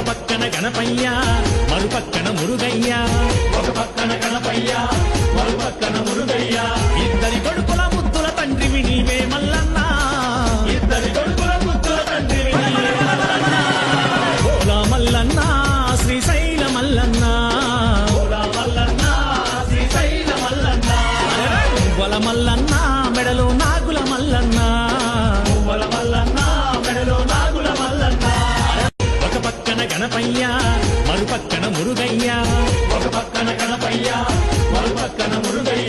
పక్కన గణపయ్య మరుపక్కన మురుగయ్య ఒక పక్కన గణపయ్య మరుపక్కన మురుగయ్య ఇద్దరి కొడుకుల ముద్దుల తండ్రివి నీవే మల్లన్న ఇద్దరి కొడుకుల ముద్దుల తండ్రివి నీవే మల్లన్న ఓలా మల్లన్న శ్రీశైల మల్లన్న ఓలా మల్లన్న శ్రీశైల మల్లన్న వల మల్లన్న మెడలో నాగుల మల్లన్న వల మల్లన్న మెడలో నాగుల మల్లన్న ఒక పక్కన గణపయ్య మరుపక్కన మురుగయ్య ఒక పక్కన గణపయ్య మరుపక్కన మురుగయ్య